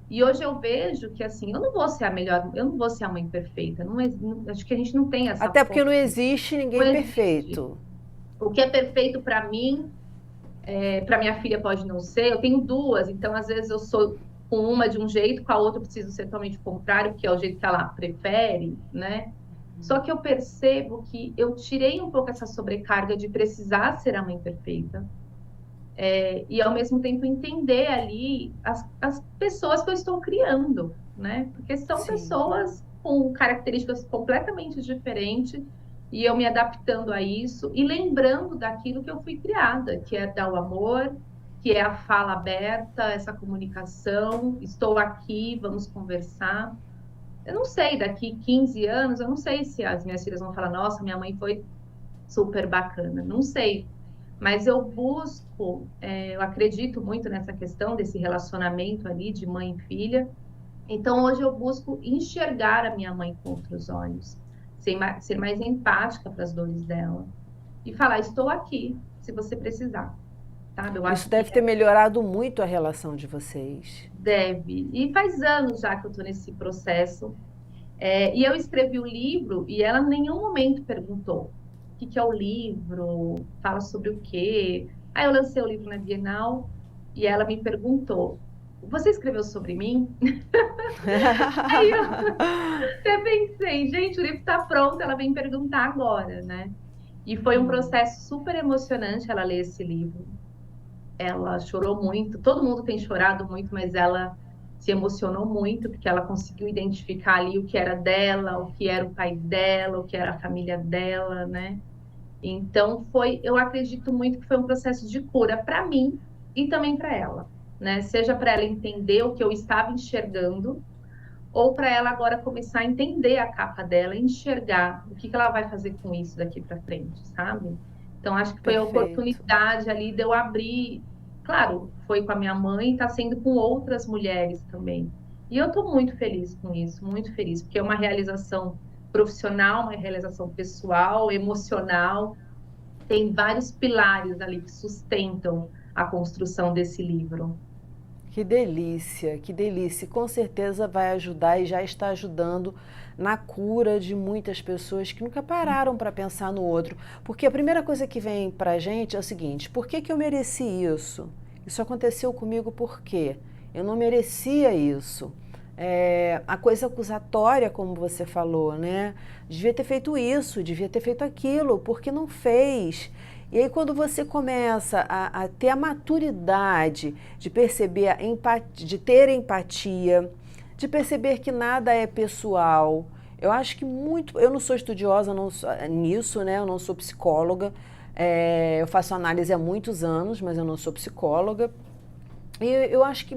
E hoje eu vejo que assim, eu não vou ser a melhor, eu não vou ser a mãe perfeita, acho que a gente não tem essa Até porque forma, não existe não ninguém existe. perfeito. O que é perfeito para mim, para minha filha pode não ser. Eu tenho duas, então às vezes eu sou com uma de um jeito, com a outra eu preciso ser totalmente contrário, que é o jeito que ela prefere, né? Só que eu percebo que eu tirei um pouco essa sobrecarga de precisar ser a mãe perfeita, e ao mesmo tempo entender ali as pessoas que eu estou criando, né? Porque são Sim. pessoas com características completamente diferentes e eu me adaptando a isso e lembrando daquilo que eu fui criada, que é dar o amor, que é a fala aberta, essa comunicação, estou aqui, vamos conversar. Eu não sei, daqui 15 anos, eu não sei se as minhas filhas vão falar, nossa, minha mãe foi super bacana, não sei. Mas eu busco, eu acredito muito nessa questão desse relacionamento ali de mãe e filha. Então, hoje eu busco enxergar a minha mãe com outros olhos, ser mais empática para as dores dela e falar: estou aqui, se você precisar, sabe? Eu Isso acho que deve ter melhorado muito a relação de vocês. deve. E faz anos já que eu estou nesse processo. E eu escrevi o livro e ela em nenhum momento perguntou o que é o livro, fala sobre o quê. Aí eu lancei o livro na Bienal e ela me perguntou: você escreveu sobre mim? Aí eu até pensei, gente, o livro está pronto, ela vem perguntar agora, né? E foi um processo super emocionante ela ler esse livro. Ela chorou muito, todo mundo tem chorado muito, mas ela se emocionou muito, porque ela conseguiu identificar ali o que era dela, o que era o pai dela, o que era a família dela, né? Então foi, eu acredito muito que foi um processo de cura para mim e também para ela, né? Seja para ela entender o que eu estava enxergando, ou para ela agora começar a entender a capa dela, enxergar o que ela vai fazer com isso daqui para frente, sabe? Então, acho que foi a Perfeito. oportunidade ali de eu abrir. Claro, foi com a minha mãe, está sendo com outras mulheres também. E eu estou muito feliz com isso, muito feliz, porque é uma realização profissional, uma realização pessoal, emocional. Tem vários pilares ali que sustentam a construção desse livro. Que delícia, que delícia. Com certeza vai ajudar e já está ajudando na cura de muitas pessoas que nunca pararam para pensar no outro. Porque a primeira coisa que vem para a gente é o seguinte: por que eu mereci isso? Isso aconteceu comigo por quê? Eu não merecia isso. A coisa acusatória, como você falou, né? Devia ter feito isso, devia ter feito aquilo, porque não fez. E aí quando você começa a ter a maturidade de perceber a empatia, de ter empatia, de perceber que nada é pessoal. Eu acho que muito. Eu não sou estudiosa nisso, né? Eu não sou psicóloga. Eu faço análise há muitos anos, mas eu não sou psicóloga. E eu acho que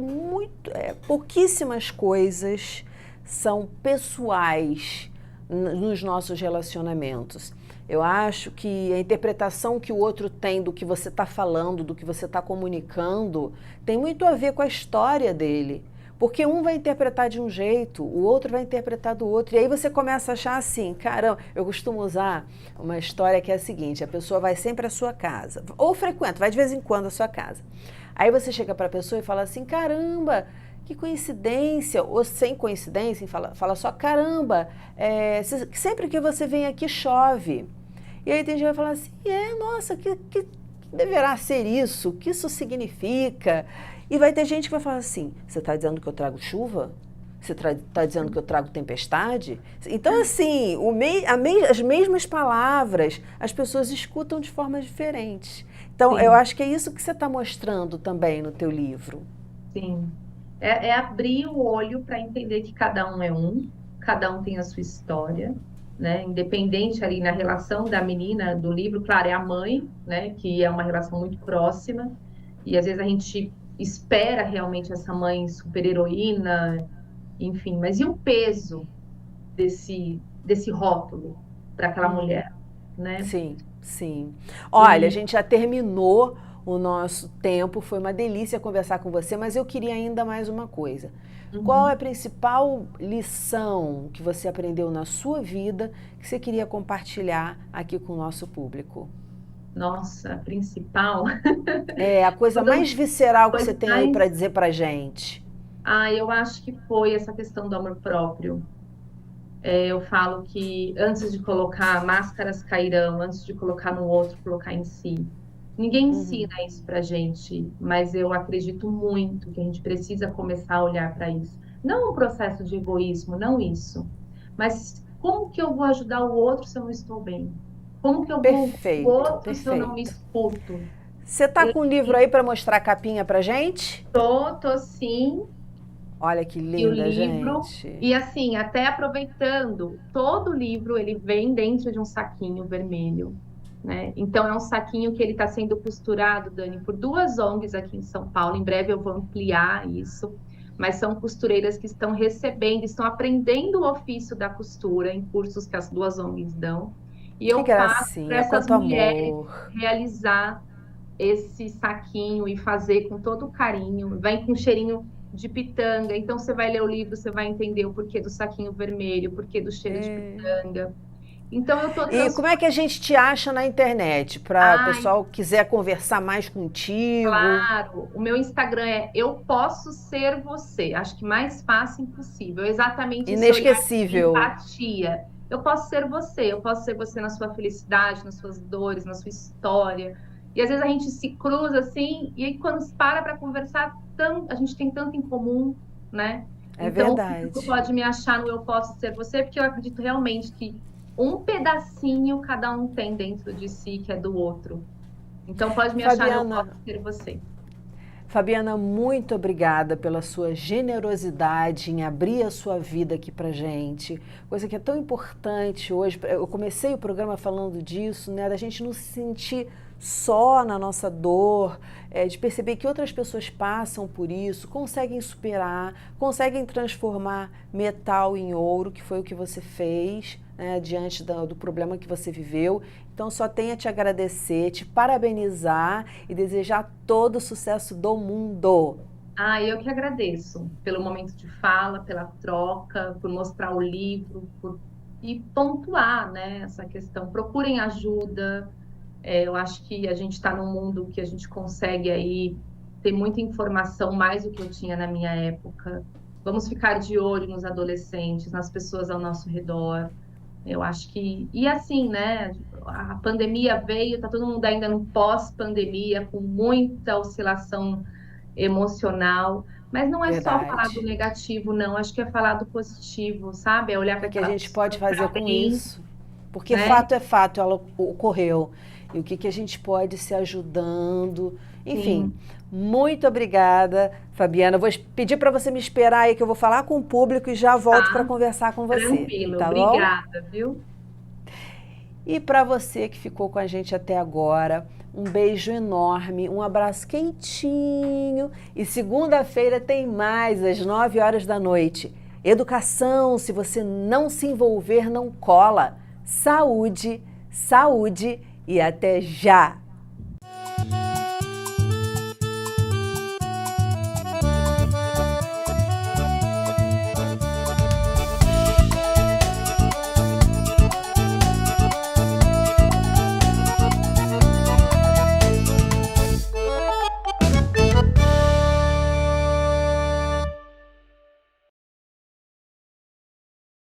pouquíssimas coisas são pessoais nos nossos relacionamentos. Eu acho que a interpretação que o outro tem do que você está falando, do que você está comunicando, tem muito a ver com a história dele. Porque um vai interpretar de um jeito, o outro vai interpretar do outro. E aí você começa a achar assim, caramba, eu costumo usar uma história que é a seguinte, a pessoa vai sempre à sua casa, ou frequenta, vai de vez em quando à sua casa. Aí você chega para a pessoa e fala assim, caramba, que coincidência, ou sem coincidência, fala só, caramba, sempre que você vem aqui chove. E aí tem gente que vai falar assim, nossa, que deverá ser isso? O que isso significa? E vai ter gente que vai falar assim, você está dizendo que eu trago chuva? Você está dizendo que eu trago tempestade? Então, assim, as mesmas palavras as pessoas escutam de formas diferentes. Então, Sim. eu acho que é isso que você está mostrando também no teu livro. Sim. É abrir o olho para entender que cada um é um, cada um tem a sua história, né? Independente ali na relação da menina do livro, claro, é a mãe, né? Que é uma relação muito próxima, e às vezes a gente espera realmente essa mãe super-heroína, enfim, mas e o peso desse rótulo para aquela mulher, né? Sim, sim. Olha, a E gente já terminou o nosso tempo, foi uma delícia conversar com você, mas eu queria ainda mais uma coisa. Qual é a uhum. principal lição que você aprendeu na sua vida que você queria compartilhar aqui com o nosso público? Nossa, a principal, É a coisa todas mais visceral que você coisas tem aí para mais. dizer pra gente. Eu acho que foi essa questão do amor próprio. Eu falo que antes de colocar máscaras cairão, antes de colocar no outro, colocar em si. Ninguém ensina isso pra gente, mas eu acredito muito que a gente precisa começar a olhar para isso. Não um processo de egoísmo, não isso. Mas como que eu vou ajudar o outro se eu não estou bem? Como que eu vou ouvir o Perfeito, outro se eu não me perfeito. escuto? Você tá Eu com o livro aí para mostrar a capinha pra gente? tô sim. Olha que E o linda, livro, gente. e assim, até aproveitando, todo o livro ele vem dentro de um saquinho vermelho, né? Então é um saquinho que ele está sendo costurado, Dani, por duas ONGs aqui em São Paulo. Em breve eu vou ampliar isso, mas são costureiras que estão recebendo, estão aprendendo o ofício da costura em cursos que as duas ONGs dão. E Que eu faço para gracinha, essas quanto mulheres amor. realizar esse saquinho e fazer com todo carinho. Vem com cheirinho de pitanga. Então você vai ler o livro, você vai entender o porquê do saquinho vermelho, o porquê do cheiro de pitanga. Então eu tô E como é que a gente te acha na internet? Para o Ai, pessoal quiser conversar mais contigo? claro. O meu Instagram é Eu Posso Ser Você. Acho que mais fácil impossível. Exatamente esse olhar de Inesquecível. empatia. Eu posso ser você. Eu posso ser você na sua felicidade, nas suas dores, na sua história. E às vezes a gente se cruza assim, e aí quando se para conversar, a gente tem tanto em comum, né? É Então, o público verdade. pode me achar no Eu Posso Ser Você, porque eu acredito realmente que um pedacinho cada um tem dentro de si, que é do outro. Então pode me achar, eu posso Fabiana, ser você. Fabiana, muito obrigada pela sua generosidade em abrir a sua vida aqui pra gente. Coisa que é tão importante hoje. Eu comecei o programa falando disso, né? Da gente não se sentir só na nossa dor, de perceber que outras pessoas passam por isso, conseguem superar, conseguem transformar metal em ouro, que foi o que você fez, né, diante do problema que você viveu. Então, só tenho a te agradecer, te parabenizar e desejar todo o sucesso do mundo. Eu que agradeço pelo momento de fala, pela troca, por mostrar o livro, e pontuar, né, essa questão. Procurem ajuda. Eu acho que a gente está num mundo que a gente consegue aí ter muita informação, mais do que eu tinha na minha época. Vamos ficar de olho nos adolescentes, nas pessoas ao nosso redor. Eu acho que. E assim, né? A pandemia veio, tá todo mundo ainda no pós-pandemia, com muita oscilação emocional. Mas não é só falar do Verdade. negativo, não. Acho que é falar do positivo, sabe? É olhar O para que que a aquela gente pessoa pode que está fazer com bem, isso? Porque né? fato é fato, ela ocorreu. e o que a gente pode se ajudando. Enfim, Sim. muito obrigada, Fabiana. Vou pedir para você me esperar aí que eu vou falar com o público e já volto para Tá, conversar com você, tranquilo. tá bom? Obrigada, viu? E para você que ficou com a gente até agora, um beijo enorme, um abraço quentinho. E segunda-feira tem mais, às 9 horas da noite. Educação, se você não se envolver, não cola. Saúde, saúde e até já!